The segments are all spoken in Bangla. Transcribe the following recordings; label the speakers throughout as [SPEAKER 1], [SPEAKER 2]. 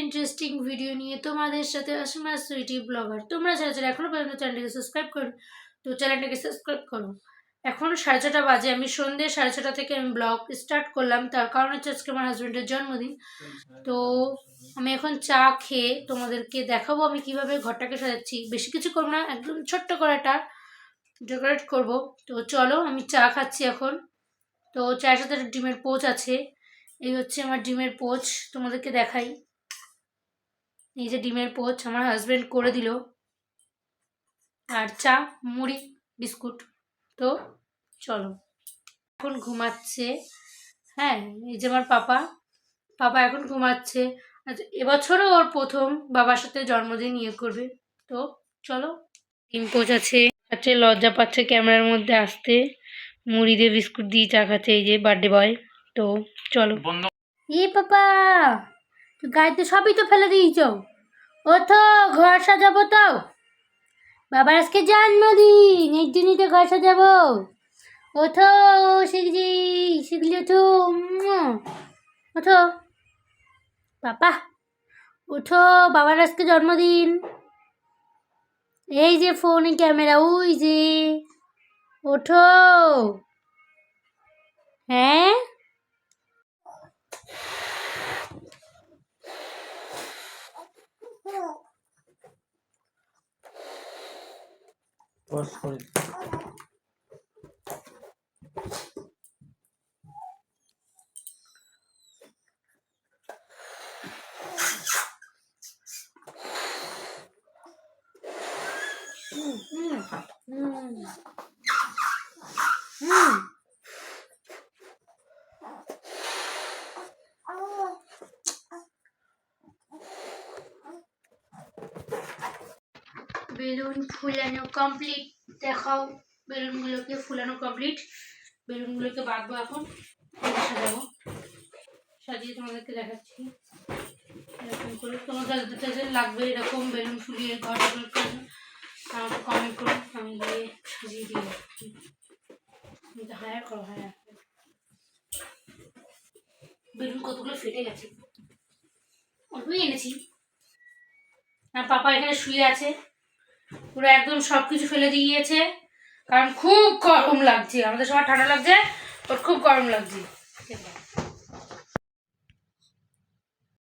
[SPEAKER 1] ইন্টারেস্টিং ভিডিও নিয়ে তোমাদের সাথে অসীমা সুইটি ব্লগার। তোমরা যারা যারা এখনো পর্যন্ত চ্যানেলটাকে সাবস্ক্রাইব করো তো চ্যানেলটাকে সাবস্ক্রাইব করো। এখন 6:30 বাজে, আমি সন্ধ্যে 6:30 থেকে আমি ব্লগ স্টার্ট করলাম, তার কারণ হচ্ছে আজকে আমার হাজব্যান্ডের জন্মদিন। তো আমি এখন চা খেয়ে তোমাদেরকে দেখাবো আমি কিভাবে ঘরটাকে সাজাচ্ছি। বেশি কিছু করবো না, একদম ছোট্ট করে একটা ডেকোরেট করবো। তো চলো, আমি চা খাচ্ছি এখন। তো চায়ের সাথে ডিমের পোচ আছে, এই হচ্ছে আমার ডিমের পোচ, তোমাদেরকে দেখাই। এই যে ডিমের পোচ আমার হাজবেন্ড করে দিল, আর চা, মুড়ি, বিস্কুট। তো চলো, এখন ঘুমাচ্ছে। হ্যাঁ, এই যে আমার পাপা এখন ঘুমাচ্ছে। আচ্ছা, এবছরও ওর প্রথম বাবার সাথে জন্মদিন করবে। তো চলো, ডিম পোচ আছে, লজ্জা পাচ্ছে ক্যামেরার মধ্যে আসতে। মুড়ি দিয়ে বিস্কুট দিয়ে চা খাচ্ছে, এই যে বার্থডে বয়। তো চলো। পাপা, গাড়িতে সবই তো ফেলে দিয়েছ, ও তো ঘর সাজাবো। তো বাবার আজকে জন্মদিন, এর জন্যই তো ঘর সাজাবো। ওঠো শিখজি, শিখলি ওঠো, ওঠো পাপা, ওঠো, বাবার আজকে জন্মদিন। এই যে ফোনে ক্যামেরা, ওই যে, ওঠো। হ্যাঁ, বেলুন ফুলানো কমপ্লিট, দেখাও। বেলুনগুলোকে ফুলানো কমপ্লিট, বেলুনগুলোকে বাঁধবো এখন, সাজাবো। সাজিয়ে তোমাদেরকে দেখাচ্ছি এরকম করে। তোমাদের যে লাগবে এরকম বেলুন ফুলিয়ে ঘর ডেকোরেট করে আমাকে কমেন্ট করো, আমি গিয়ে সাজিয়ে দিই। হায়ার করো, হায়ার। বেলুন কতগুলো ফেটে গেছে, অল্পই এনেছি। আর পাপা এখানে শুয়ে আছে, পুরো একদম সবকিছু ফেলে দিয়েছে, কারণ খুব গরম লাগছে। আমাদের সবার ঠান্ডা লাগছে, ওর খুব গরম লাগছে।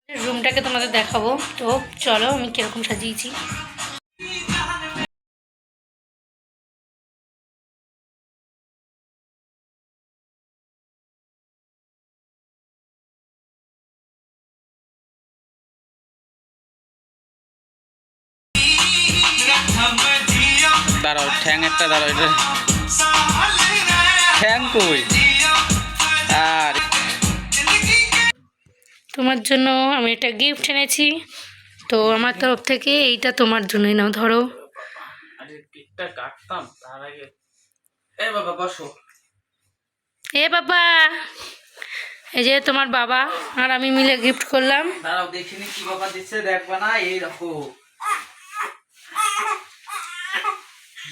[SPEAKER 1] রুমটাকে তোমাদের দেখাবো, তো চলো আমি কিরকম সাজিয়েছি।
[SPEAKER 2] দাঁড়াও, ঠ্যাং একটা দাঁড়াও, এটা ঠ্যাং কই? আর
[SPEAKER 1] তোমার জন্য আমি একটা গিফট এনেছি, তো আমার তরফ থেকে এইটা তোমার জন্যই, নাও ধরো।
[SPEAKER 2] কেকটা কাটতাম তার আগে। এ বাবা বসো।
[SPEAKER 1] এ বাবা, এই যে তোমার বাবা আর আমি মিলে গিফট করলাম।
[SPEAKER 2] দাঁড়াও দেখিনি কি বাবা দিচ্ছে, দেখবা না? এই দেখো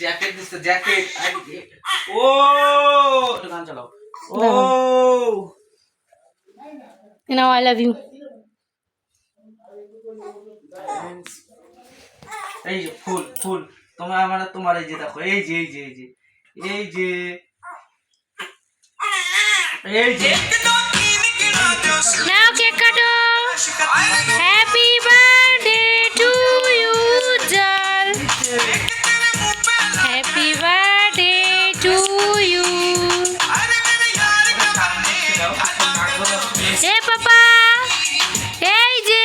[SPEAKER 2] জ্যাকেট দিচ্ছে, জ্যাকেট। ও গান চালাও। ও
[SPEAKER 1] নাও, আই লাভ ইউ।
[SPEAKER 2] এই যে ফুল, ফুল তোমার আমার, তোমার এই যে দেখো, এই যে এই যে এই যে এই যে এই যে
[SPEAKER 1] নাও কেক কাটো। হ্যাপি বার্থডে টু ইউ জাল, হ্যাপি বার্থডে টু ইউ। এ পাপা, এই যে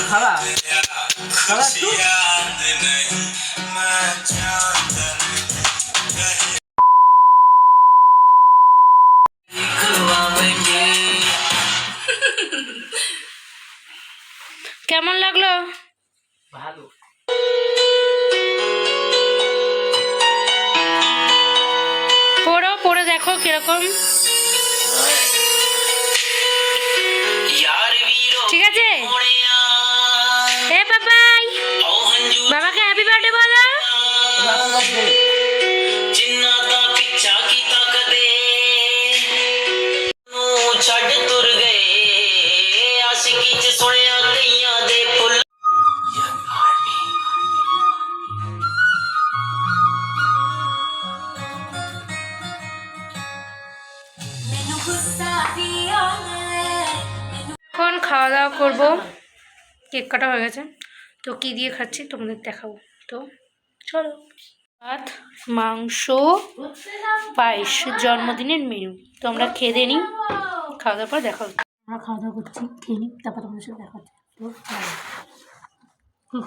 [SPEAKER 2] খালা খালা একটু।
[SPEAKER 1] কেমন লাগলো?
[SPEAKER 2] ভালো।
[SPEAKER 1] পড়ো, পড়ে দেখো কিরকম। ঠিক আছে। এ পাপাই, বাবাকে হ্যাপি বার্থডে বলো।
[SPEAKER 3] ਛੱਡ ਤੁਰ ਗਏ ਆਸ਼ਿਕੀ ਚ ਸੁਣਿਆ ਤੇ
[SPEAKER 1] খাওয়া দাওয়া করবো, কেক কাটা হয়ে গেছে। তো কী দিয়ে খাচ্ছি তোমাদের দেখাবো। তো চলো, ভাত, মাংস, পায়েস, জন্মদিনের মেনু। তো আমরা খেয়ে দিয়ে নিই, খাওয়া দাওয়ার পর দেখা হচ্ছে। আমরা খাওয়া দাওয়া করছি, খেয়ে নিই, তারপর তোমাদের সাথে দেখা হচ্ছে। তো